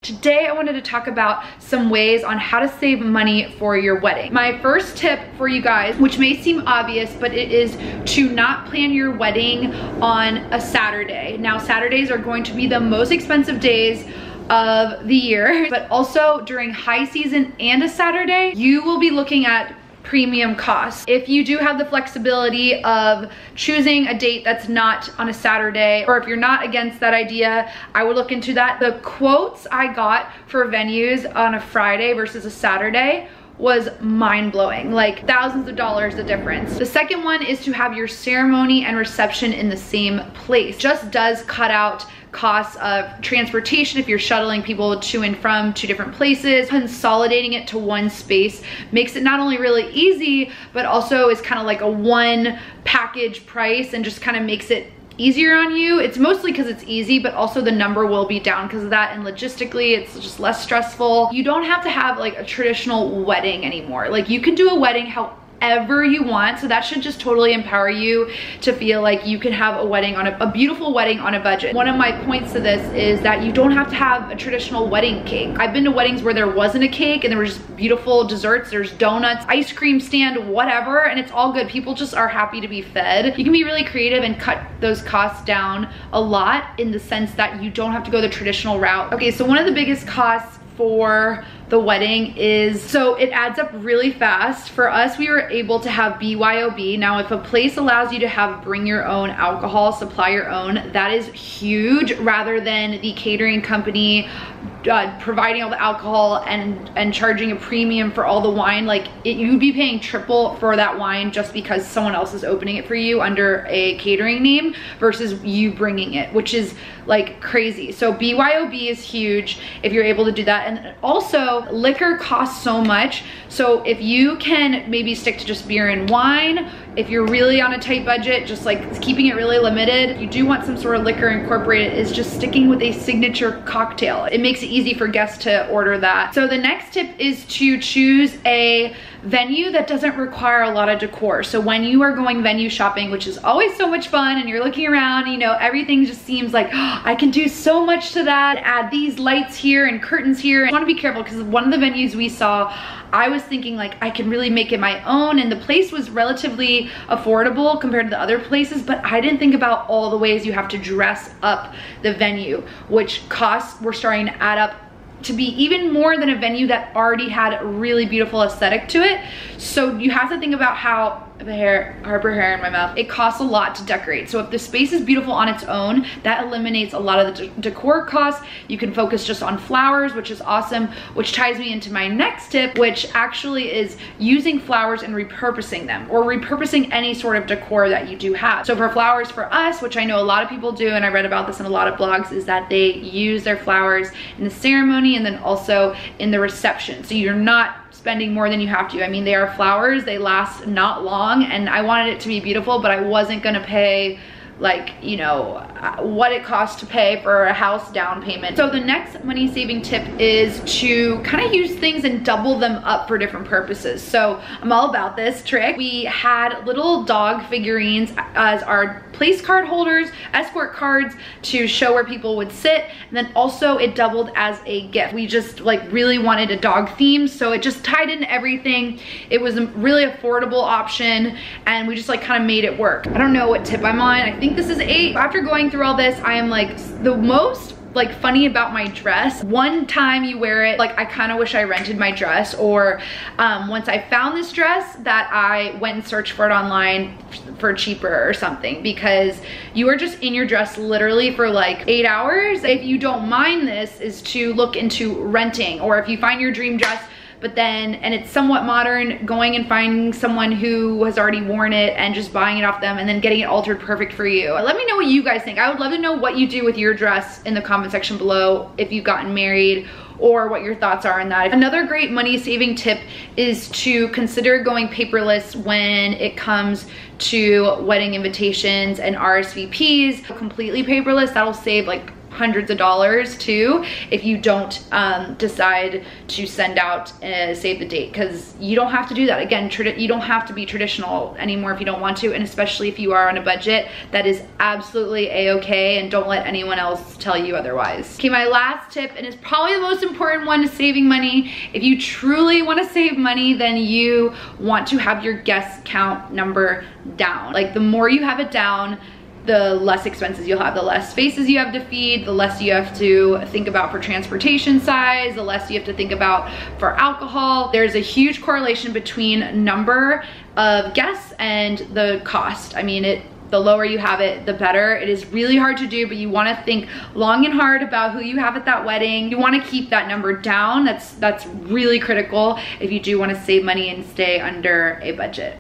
Today I wanted to talk about some ways on how to save money for your wedding. My first tip for you guys, which may seem obvious, but it is to not plan your wedding on a Saturday. Now, Saturdays are going to be the most expensive days of the year, but also during high season and a Saturday, you will be looking at premium costs. If you do have the flexibility of choosing a date that's not on a Saturday, or if you're not against that idea, I would look into that. The quotes I got for venues on a Friday versus a Saturday was mind-blowing, like thousands of dollars the difference. The second one is to have your ceremony and reception in the same place. Just does cut out costs of transportation if you're shuttling people to and from two different places. Consolidating it to one space makes it not only really easy, but also is kind of like a one package price and just kind of makes it easier on you. It's mostly because it's easy, but also the number will be down because of that, and logistically it's just less stressful. You don't have to have like a traditional wedding anymore. Like, you can do a wedding however you want, so that should just totally empower you to feel like you can have a wedding on a beautiful wedding on a budget. One of my points to this is that you don't have to have a traditional wedding cake. I've been to weddings where there wasn't a cake and there was just beautiful desserts, there's donuts, ice cream stand, whatever, and it's all good. People just are happy to be fed. You can be really creative and cut those costs down a lot in the sense that you don't have to go the traditional route. Okay, so one of the biggest costs for the wedding is, so it adds up really fast. For us, we were able to have BYOB. Now, if a place allows you to have bring your own alcohol, supply your own, that is huge, rather than the catering company providing all the alcohol and charging a premium for all the wine. Like, you'd be paying triple for that wine just because someone else is opening it for you under a catering name versus you bringing it, which is like crazy. So BYOB is huge if you're able to do that. And also, liquor costs so much. So if you can maybe stick to just beer and wine, if you're really on a tight budget, just like keeping it really limited, if you do want some sort of liquor incorporated, is just sticking with a signature cocktail. It makes it easy for guests to order that. So the next tip is to choose a venue that doesn't require a lot of decor. So when you are going venue shopping, which is always so much fun, and you're looking around, you know, everything just seems like, oh, I can do so much to that, add these lights here and curtains here. I want to be careful because one of the venues we saw, I was thinking like I can really make it my own, and the place was relatively affordable compared to the other places, but I didn't think about all the ways you have to dress up the venue, which costs were starting to add up to be even more than a venue that already had a really beautiful aesthetic to it. So you have to think about how Harper hair in my mouth. It costs a lot to decorate. So if the space is beautiful on its own, that eliminates a lot of the decor costs. You can focus just on flowers, which is awesome, which ties me into my next tip, which actually is using flowers and repurposing them, or repurposing any sort of decor that you do have. So for flowers, for us, which I know a lot of people do, and I read about this in a lot of blogs, is that they use their flowers in the ceremony and then also in the reception. So you're not spending more than you have to. I mean, they are flowers, they last not long, and I wanted it to be beautiful, but I wasn't gonna pay like, you know, what it costs to pay for a house down payment. So the next money saving tip is to kind of use things and double them up for different purposes. So I'm all about this trick. We had little dog figurines as our place card holders, escort cards to show where people would sit, and then also it doubled as a gift. We just like really wanted a dog theme, so it just tied in everything. It was a really affordable option, and we just like kind of made it work. I don't know what tip I'm on. I think this is 8. After going through all this, I am like the most like funny about my dress. One time you wear it, like I kind of wish I rented my dress, or once I found this dress that I went and searched for it online for cheaper or something, because you are just in your dress literally for like 8 hours. If you don't mind this, is to look into renting, or if you find your dream dress but then, and it's somewhat modern, going and finding someone who has already worn it and just buying it off them and then getting it altered perfect for you. Let me know what you guys think. I would love to know what you do with your dress in the comment section below, if you've gotten married, or what your thoughts are on that. Another great money saving tip is to consider going paperless when it comes to wedding invitations and RSVPs. Completely paperless, that'll save like hundreds of dollars too if you don't decide to send out a save the date, because you don't have to do that. Again, you don't have to be traditional anymore if you don't want to, and especially if you are on a budget, that is absolutely a-okay, and don't let anyone else tell you otherwise. Okay, my last tip, and it's probably the most important one, is saving money. If you truly want to save money, then you want to have your guest count number down. Like, the more you have it down, the less expenses you'll have, the less faces you have to feed, the less you have to think about for transportation size, the less you have to think about for alcohol. There's a huge correlation between number of guests and the cost. I mean, the lower you have it, the better. It is really hard to do, but you wanna think long and hard about who you have at that wedding. You wanna keep that number down. That's really critical if you do wanna save money and stay under a budget.